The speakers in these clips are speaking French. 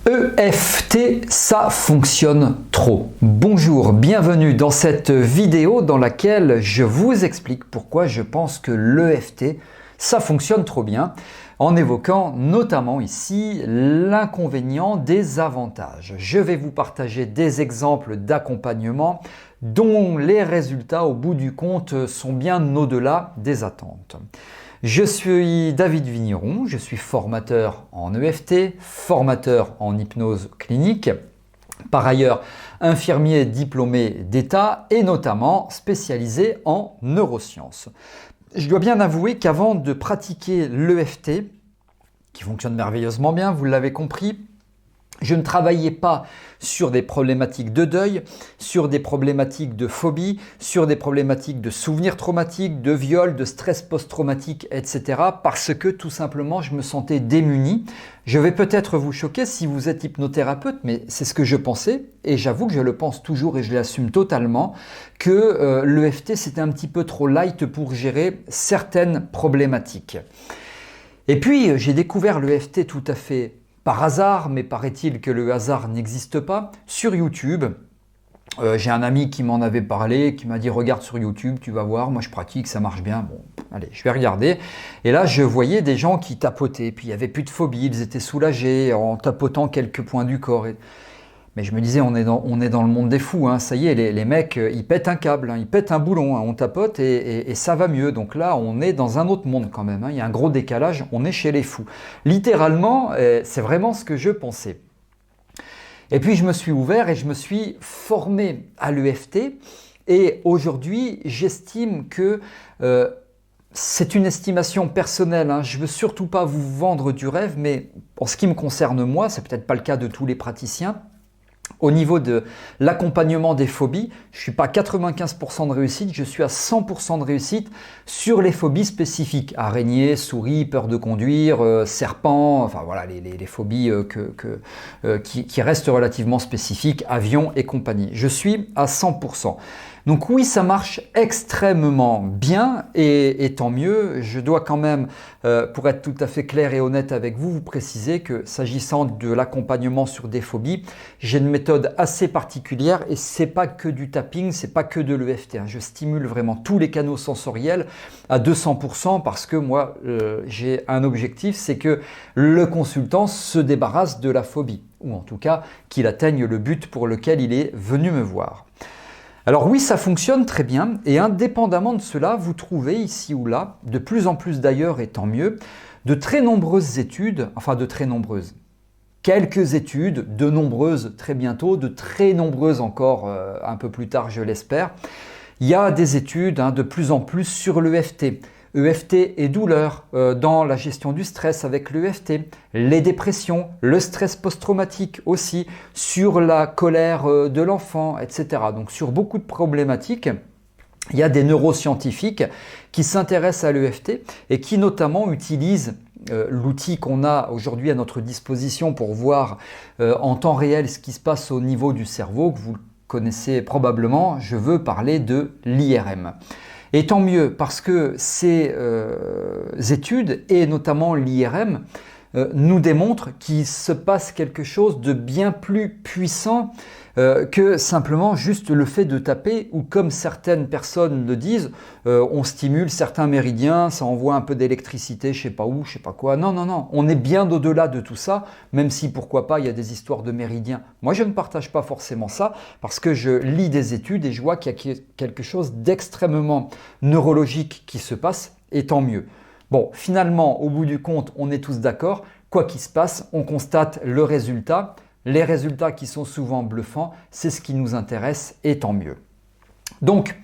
EFT, ça fonctionne trop. Bonjour, bienvenue dans cette vidéo dans laquelle je vous explique pourquoi je pense que l'EFT, ça fonctionne trop bien, en évoquant notamment ici l'inconvénient des avantages. Je vais vous partager des exemples d'accompagnement dont les résultats au bout du compte sont bien au-delà des attentes. Je suis David Vigneron, je suis formateur en EFT, formateur en hypnose clinique, par ailleurs infirmier diplômé d'État et notamment spécialisé en neurosciences. Je dois bien avouer qu'avant de pratiquer l'EFT, qui fonctionne merveilleusement bien, vous l'avez compris, je ne travaillais pas sur des problématiques de deuil, sur des problématiques de phobie, sur des problématiques de souvenirs traumatiques, de viol, de stress post-traumatique, etc. parce que tout simplement je me sentais démuni. Je vais peut-être vous choquer si vous êtes hypnothérapeute, mais c'est ce que je pensais et j'avoue que je le pense toujours et je l'assume totalement que l'EFT c'était un petit peu trop light pour gérer certaines problématiques. Et puis j'ai découvert l'EFT tout à fait par hasard, mais paraît-il que le hasard n'existe pas, sur YouTube. J'ai un ami qui m'en avait parlé, qui m'a dit « Regarde sur YouTube, tu vas voir, moi je pratique, ça marche bien. » Bon, allez, je vais regarder. Et là, je voyais des gens qui tapotaient, puis il n'y avait plus de phobie, ils étaient soulagés en tapotant quelques points du corps. Mais je me disais, on est dans le monde des fous, hein. Ça y est, les mecs, ils pètent un câble, hein, ils pètent un boulon, hein, on tapote et ça va mieux. Donc là, on est dans un autre monde quand même, hein. Il y a un gros décalage, on est chez les fous. Littéralement, c'est vraiment ce que je pensais. Et puis je me suis ouvert et je me suis formé à l'EFT et aujourd'hui, j'estime que c'est une estimation personnelle, hein. Je ne veux surtout pas vous vendre du rêve, mais en ce qui me concerne moi, c'est peut-être pas le cas de tous les praticiens. Au niveau de l'accompagnement des phobies, je ne suis pas à 95% de réussite, je suis à 100% de réussite sur les phobies spécifiques. Araignées, souris, peur de conduire, serpents, enfin voilà les phobies qui restent relativement spécifiques, avions et compagnie. Je suis à 100%. Donc oui, ça marche extrêmement bien et tant mieux. Je dois quand même, pour être tout à fait clair et honnête avec vous, vous préciser que s'agissant de l'accompagnement sur des phobies, j'ai une méthode assez particulière et c'est pas que du tapping, c'est pas que de l'EFT, hein. Je stimule vraiment tous les canaux sensoriels à 200% parce que moi, j'ai un objectif, c'est que le consultant se débarrasse de la phobie ou en tout cas qu'il atteigne le but pour lequel il est venu me voir. Alors oui, ça fonctionne très bien et indépendamment de cela, vous trouvez ici ou là, de plus en plus d'ailleurs et tant mieux, de très nombreuses études, enfin de très nombreuses, quelques études, de nombreuses très bientôt, de très nombreuses encore un peu plus tard je l'espère. Il y a des études de plus en plus sur l'EFT. EFT et douleur dans la gestion du stress avec l'EFT, les dépressions, le stress post-traumatique aussi, sur la colère de l'enfant, etc. Donc sur beaucoup de problématiques, il y a des neuroscientifiques qui s'intéressent à l'EFT et qui notamment utilisent l'outil qu'on a aujourd'hui à notre disposition pour voir en temps réel ce qui se passe au niveau du cerveau, que vous connaissez probablement, je veux parler de l'IRM. Et tant mieux parce que ces études, et notamment l'IRM, nous démontrent qu'il se passe quelque chose de bien plus puissant que simplement juste le fait de taper ou comme certaines personnes le disent, on stimule certains méridiens, ça envoie un peu d'électricité, je sais pas où, je sais pas quoi. Non, non, non, on est bien au-delà de tout ça, même si pourquoi pas il y a des histoires de méridiens. Moi je ne partage pas forcément ça parce que je lis des études et je vois qu'il y a quelque chose d'extrêmement neurologique qui se passe et tant mieux. Bon, finalement, au bout du compte, on est tous d'accord, quoi qu'il se passe, on constate le résultat. Les résultats qui sont souvent bluffants, c'est ce qui nous intéresse et tant mieux. Donc,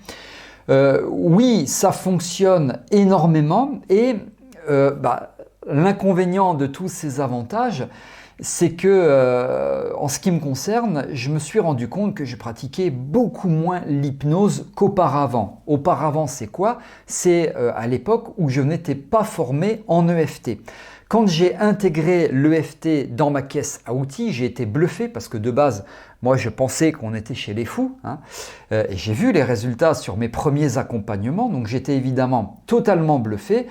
oui, ça fonctionne énormément et l'inconvénient de tous ces avantages, c'est que, en ce qui me concerne, je me suis rendu compte que je pratiquais beaucoup moins l'hypnose qu'auparavant. Auparavant, c'est quoi? C'est à l'époque où je n'étais pas formé en EFT. Quand j'ai intégré l'EFT dans ma caisse à outils, j'ai été bluffé parce que de base, moi je pensais qu'on était chez les fous, hein, et j'ai vu les résultats sur mes premiers accompagnements, donc j'étais évidemment totalement bluffé.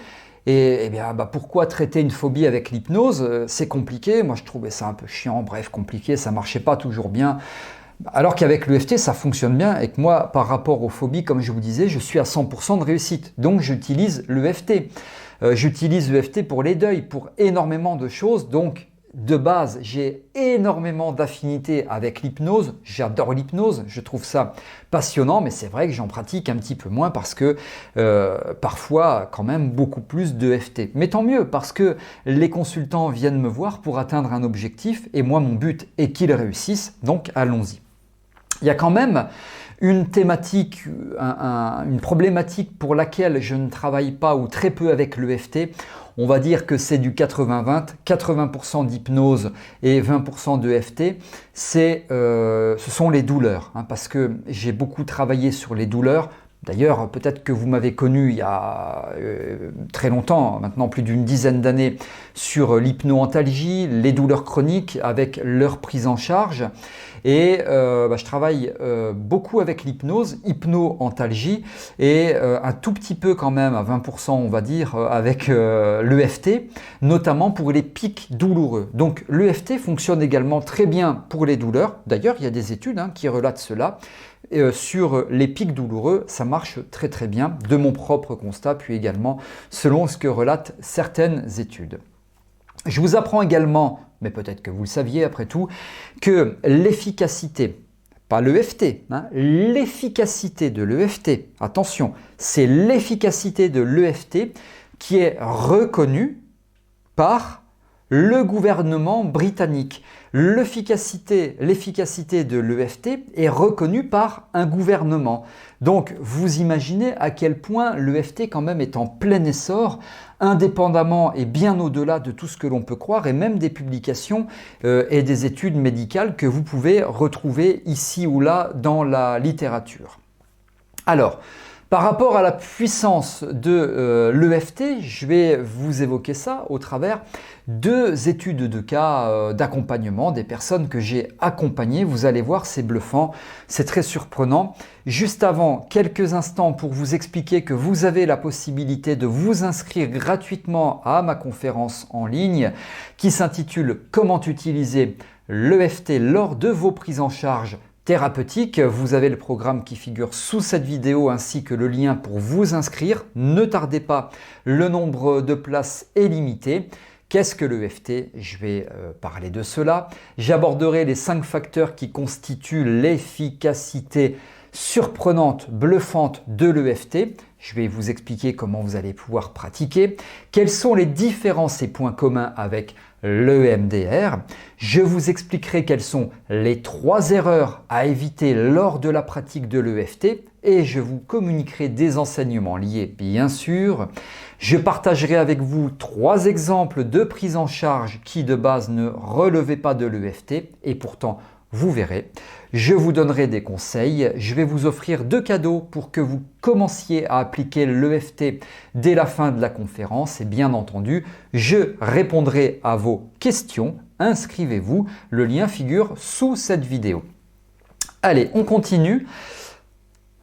Et eh bien, pourquoi traiter une phobie avec l'hypnose? C'est compliqué, moi je trouvais ça un peu chiant, bref, compliqué, ça marchait pas toujours bien. Alors qu'avec l'EFT, ça fonctionne bien et que moi, par rapport aux phobies, comme je vous disais, je suis à 100% de réussite. Donc j'utilise l'EFT. J'utilise l'EFT pour les deuils, pour énormément de choses. Donc de base, j'ai énormément d'affinité avec l'hypnose. J'adore l'hypnose, je trouve ça passionnant, mais c'est vrai que j'en pratique un petit peu moins parce que parfois, quand même, beaucoup plus d'EFT. Mais tant mieux, parce que les consultants viennent me voir pour atteindre un objectif et moi, mon but est qu'ils réussissent, donc allons-y. Il y a quand même une thématique, une problématique pour laquelle je ne travaille pas ou très peu avec l'EFT. On va dire que c'est du 80-20, 80% d'hypnose et 20% d'EFT. Ce sont les douleurs, parce que j'ai beaucoup travaillé sur les douleurs. D'ailleurs, peut-être que vous m'avez connu il y a très longtemps, maintenant plus d'une dizaine d'années, sur l'hypno-antalgie, les douleurs chroniques avec leur prise en charge. Et je travaille beaucoup avec l'hypnose, hypno-antalgie, et un tout petit peu quand même, à 20% on va dire, avec l'EFT, notamment pour les pics douloureux. Donc l'EFT fonctionne également très bien pour les douleurs. D'ailleurs, il y a des études qui relatent cela. Sur les pics douloureux, ça marche très très bien, de mon propre constat, puis également selon ce que relatent certaines études. Je vous apprends également, mais peut-être que vous le saviez après tout, que l'efficacité, pas l'EFT, l'efficacité de l'EFT, attention, c'est l'efficacité de l'EFT qui est reconnue par le gouvernement britannique. L'efficacité de l'EFT est reconnue par un gouvernement. Donc vous imaginez à quel point l'EFT quand même est en plein essor, indépendamment et bien au-delà de tout ce que l'on peut croire, et même des publications et des études médicales que vous pouvez retrouver ici ou là dans la littérature. Alors, par rapport à la puissance de l'EFT, je vais vous évoquer ça au travers deux études de cas d'accompagnement des personnes que j'ai accompagnées. Vous allez voir, c'est bluffant, c'est très surprenant. Juste avant, quelques instants pour vous expliquer que vous avez la possibilité de vous inscrire gratuitement à ma conférence en ligne qui s'intitule « Comment utiliser l'EFT lors de vos prises en charge thérapeutique ». Vous avez le programme qui figure sous cette vidéo ainsi que le lien pour vous inscrire. Ne tardez pas, le nombre de places est limité. Qu'est-ce que l'EFT? Je vais parler de cela. J'aborderai les 5 facteurs qui constituent l'efficacité surprenante, bluffante de l'EFT. Je vais vous expliquer comment vous allez pouvoir pratiquer. Quelles sont les différences et points communs avec l'EMDR. Je vous expliquerai quelles sont les 3 erreurs à éviter lors de la pratique de l'EFT et je vous communiquerai des enseignements liés, bien sûr. Je partagerai avec vous 3 exemples de prise en charge qui de base ne relevaient pas de l'EFT et pourtant vous verrez. Je vous donnerai des conseils, je vais vous offrir 2 cadeaux pour que vous commenciez à appliquer l'EFT dès la fin de la conférence et bien entendu, je répondrai à vos questions. Inscrivez-vous, le lien figure sous cette vidéo. Allez, on continue.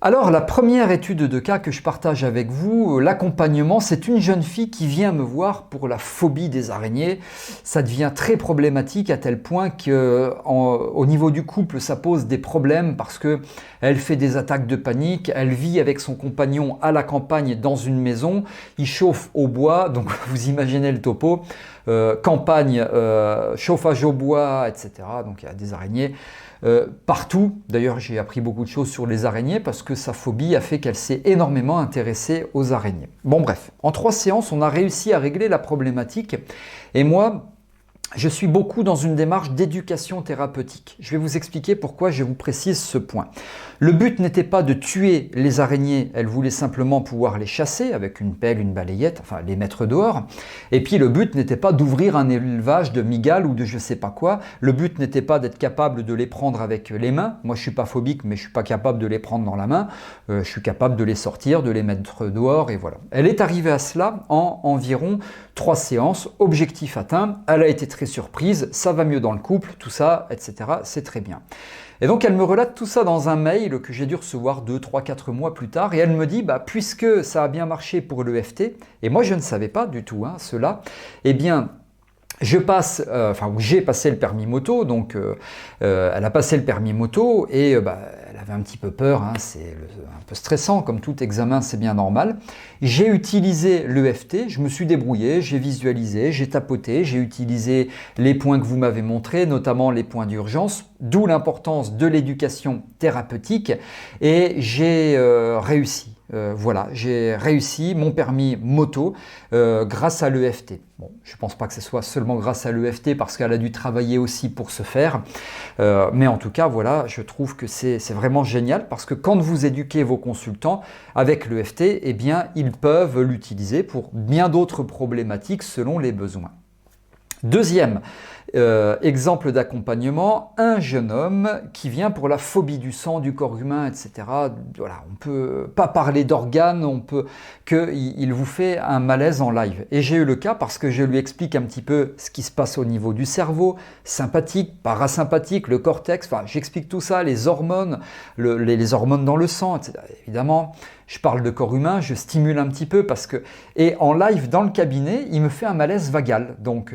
Alors la première étude de cas que je partage avec vous, l'accompagnement, c'est une jeune fille qui vient me voir pour la phobie des araignées. Ça devient très problématique à tel point qu'au niveau du couple, ça pose des problèmes parce qu'elle fait des attaques de panique, elle vit avec son compagnon à la campagne dans une maison, il chauffe au bois, donc vous imaginez le topo, campagne, chauffage au bois, etc. Donc il y a des araignées. Partout, d'ailleurs j'ai appris beaucoup de choses sur les araignées parce que sa phobie a fait qu'elle s'est énormément intéressée aux araignées. Bon bref, en 3 séances on a réussi à régler la problématique et moi je suis beaucoup dans une démarche d'éducation thérapeutique. Je vais vous expliquer pourquoi je vous précise ce point. Le but n'était pas de tuer les araignées, elle voulait simplement pouvoir les chasser avec une pelle, une balayette, enfin les mettre dehors. Et puis le but n'était pas d'ouvrir un élevage de mygales ou de je sais pas quoi. Le but n'était pas d'être capable de les prendre avec les mains. Moi je suis pas phobique mais je suis pas capable de les prendre dans la main. Je suis capable de les sortir, de les mettre dehors et voilà. Elle est arrivée à cela en environ 3 séances. Objectif atteint, elle a été très surprise, ça va mieux dans le couple, tout ça, etc. C'est très bien. Et donc elle me relate tout ça dans un mail que j'ai dû recevoir 2, 3, 4 mois plus tard, et elle me dit, puisque ça a bien marché pour l'EFT, et moi je ne savais pas du tout cela, eh bien j'ai passé le permis moto, donc elle a passé le permis moto et elle avait un petit peu peur, c'est un peu stressant, comme tout examen, c'est bien normal. J'ai utilisé l'EFT, je me suis débrouillé, j'ai visualisé, j'ai tapoté, j'ai utilisé les points que vous m'avez montrés, notamment les points d'urgence, d'où l'importance de l'éducation thérapeutique, et j'ai réussi. Voilà, j'ai réussi mon permis moto grâce à l'EFT. Bon, je ne pense pas que ce soit seulement grâce à l'EFT parce qu'elle a dû travailler aussi pour ce faire. Mais en tout cas, voilà, je trouve que c'est vraiment génial parce que quand vous éduquez vos consultants avec l'EFT, eh bien, ils peuvent l'utiliser pour bien d'autres problématiques selon les besoins. Deuxième exemple d'accompagnement, un jeune homme qui vient pour la phobie du sang, du corps humain, etc. Voilà, on ne peut pas parler d'organes, on peut qu'il vous fait un malaise en live. Et j'ai eu le cas parce que je lui explique un petit peu ce qui se passe au niveau du cerveau, sympathique, parasympathique, le cortex, enfin j'explique tout ça, les hormones, les hormones dans le sang, etc. Évidemment, je parle de corps humain, je stimule un petit peu parce que... Et en live, dans le cabinet, il me fait un malaise vagal. Donc,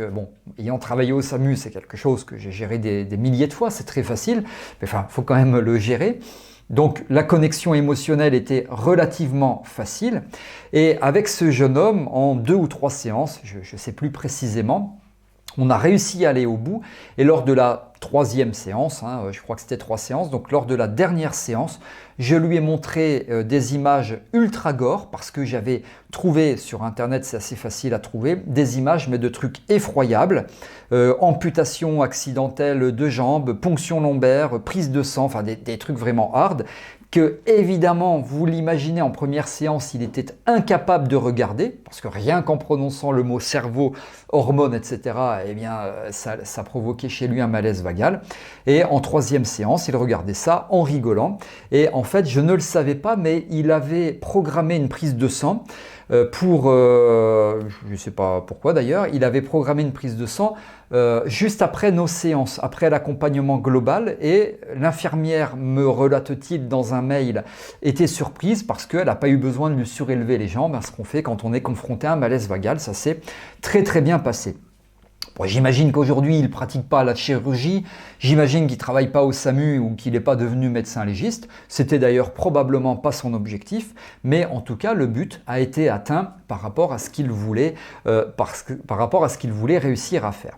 ayant travaillé au SAMU, c'est quelque chose que j'ai géré des milliers de fois, c'est très facile. Mais enfin, il faut quand même le gérer. Donc, la connexion émotionnelle était relativement facile. Et avec ce jeune homme, en 2 ou 3 séances, je ne sais plus précisément, on a réussi à aller au bout. Et lors de la 3e séance, je crois que c'était 3 séances, donc lors de la dernière séance, je lui ai montré des images ultra gore parce que j'avais trouvé sur internet, c'est assez facile à trouver, des images mais de trucs effroyables, amputation accidentelle de jambes, ponction lombaire, prise de sang, enfin des trucs vraiment hard que évidemment, vous l'imaginez en première séance, il était incapable de regarder, parce que rien qu'en prononçant le mot cerveau, hormones, etc., eh bien, ça provoquait chez lui un malaise vagal. Et en 3e séance, il regardait ça en rigolant. Et en fait, je ne le savais pas, mais il avait programmé une prise de sang je ne sais pas pourquoi d'ailleurs, il avait programmé une prise de sang juste après nos séances, après l'accompagnement global, et l'infirmière, me relate-t-il dans un mail, était surprise parce qu'elle n'a pas eu besoin de lui surélever les jambes, ce qu'on fait quand on est confronté à un malaise vagal. Ça s'est très très bien passé. Bon, j'imagine qu'aujourd'hui, il ne pratique pas la chirurgie, j'imagine qu'il ne travaille pas au SAMU ou qu'il n'est pas devenu médecin légiste. C'était d'ailleurs probablement pas son objectif, mais en tout cas, le but a été atteint par rapport à ce qu'il voulait, par rapport à ce qu'il voulait réussir à faire.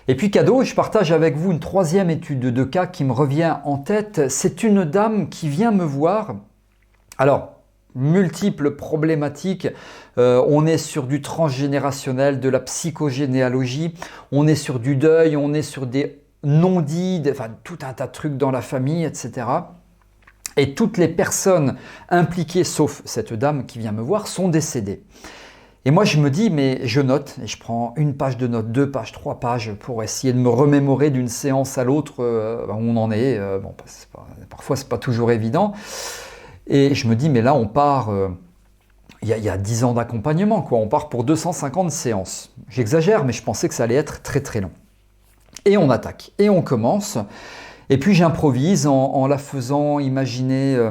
Et puis cadeau, je partage avec vous une 3e étude de cas qui me revient en tête. C'est une dame qui vient me voir. Alors, multiples problématiques, on est sur du transgénérationnel, de la psychogénéalogie, on est sur du deuil, on est sur des non-dits, enfin tout un tas de trucs dans la famille, etc. Et toutes les personnes impliquées, sauf cette dame qui vient me voir, sont décédées. Et moi je me dis, mais je note, et je prends 1 page de notes, 2 pages, 3 pages pour essayer de me remémorer d'une séance à l'autre où on en est. Parfois c'est pas toujours évident. Et je me dis, mais là, on part, il y a 10 ans d'accompagnement, quoi. On part pour 250 séances. J'exagère, mais je pensais que ça allait être très très long. Et on attaque, et on commence. Et puis j'improvise en la faisant imaginer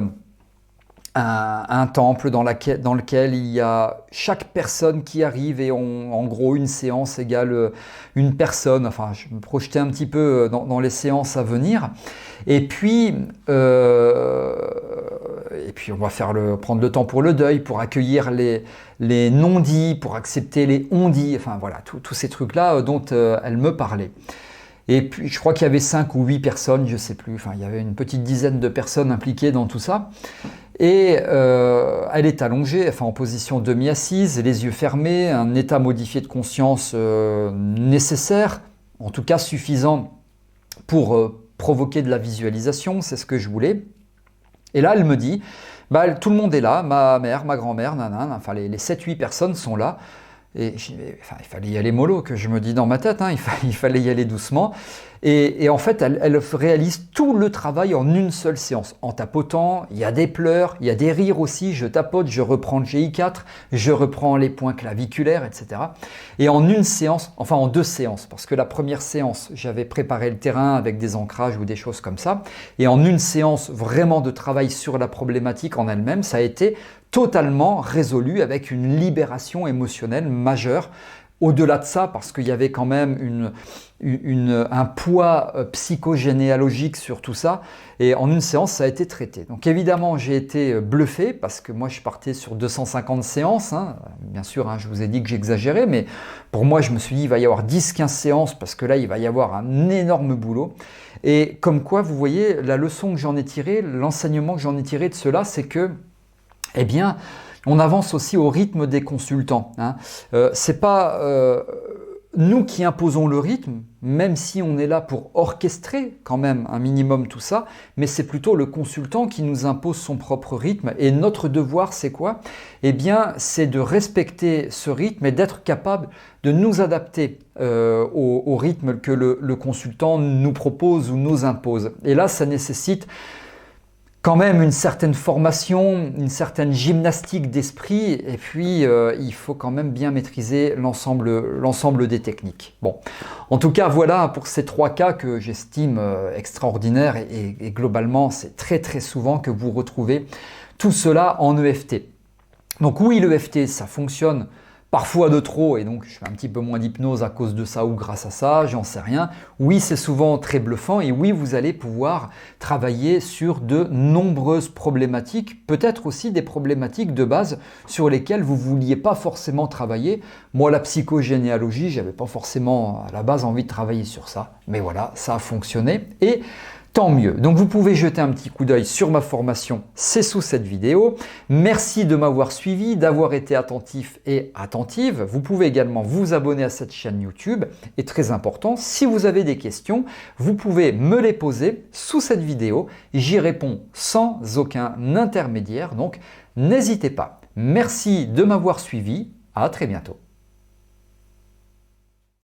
un temple dans lequel il y a chaque personne qui arrive et en gros une séance égale une personne. Enfin, je me projetais un petit peu dans les séances à venir. Et puis on va prendre le temps pour le deuil, pour accueillir les non-dits, pour accepter les on-dits. Enfin voilà, tous ces trucs-là dont elle me parlait. Et puis je crois qu'il y avait 5 ou 8 personnes, je ne sais plus. Enfin, il y avait une petite dizaine de personnes impliquées dans tout ça. Et elle est allongée, enfin en position demi-assise, les yeux fermés, un état modifié de conscience nécessaire, en tout cas suffisant pour provoquer de la visualisation, c'est ce que je voulais. Et là, elle me dit, tout le monde est là, ma mère, ma grand-mère, enfin les 7-8 personnes sont là. Et il fallait y aller mollo, que je me dis dans ma tête, il fallait y aller doucement. Et en fait, elle réalise tout le travail en une seule séance. En tapotant, il y a des pleurs, il y a des rires aussi, je tapote, je reprends le GI4, je reprends les points claviculaires, etc. Et en une séance, enfin en 2 séances, parce que la première séance, j'avais préparé le terrain avec des ancrages ou des choses comme ça. Et en une séance vraiment de travail sur la problématique en elle-même, ça a été totalement résolu avec une libération émotionnelle majeure. Au-delà de ça, parce qu'il y avait quand même un poids psychogénéalogique sur tout ça, et en une séance, ça a été traité. Donc évidemment, j'ai été bluffé, parce que moi, je partais sur 250 séances. Hein. Bien sûr, hein, je vous ai dit que j'exagérais, mais pour moi, je me suis dit, il va y avoir 10-15 séances, parce que là, il va y avoir un énorme boulot. Et comme quoi, vous voyez, la leçon que j'en ai tirée, l'enseignement que j'en ai tiré de cela, c'est que, eh bien, on avance aussi au rythme des consultants. Hein. C'est pas nous qui imposons le rythme, même si on est là pour orchestrer quand même un minimum tout ça, mais c'est plutôt le consultant qui nous impose son propre rythme. Et notre devoir, c'est quoi? Eh bien, c'est de respecter ce rythme et d'être capable de nous adapter au rythme que le consultant nous propose ou nous impose. Et là, ça nécessite quand même une certaine formation, une certaine gymnastique d'esprit, et puis il faut quand même bien maîtriser l'ensemble des techniques. Bon, en tout cas, voilà pour ces 3 cas que j'estime extraordinaires, et globalement, c'est très très souvent que vous retrouvez tout cela en EFT. Donc oui, l'EFT, ça fonctionne parfois de trop, et donc je fais un petit peu moins d'hypnose à cause de ça ou grâce à ça, j'en sais rien. Oui, c'est souvent très bluffant, et oui, vous allez pouvoir travailler sur de nombreuses problématiques, peut-être aussi des problématiques de base sur lesquelles vous ne vouliez pas forcément travailler. Moi, la psychogénéalogie, j'avais pas forcément à la base envie de travailler sur ça, mais voilà, ça a fonctionné, et tant mieux. Donc vous pouvez jeter un petit coup d'œil sur ma formation, c'est sous cette vidéo. Merci de m'avoir suivi, d'avoir été attentif et attentive. Vous pouvez également vous abonner à cette chaîne YouTube. Et très important, si vous avez des questions, vous pouvez me les poser sous cette vidéo. J'y réponds sans aucun intermédiaire, donc n'hésitez pas. Merci de m'avoir suivi. À très bientôt.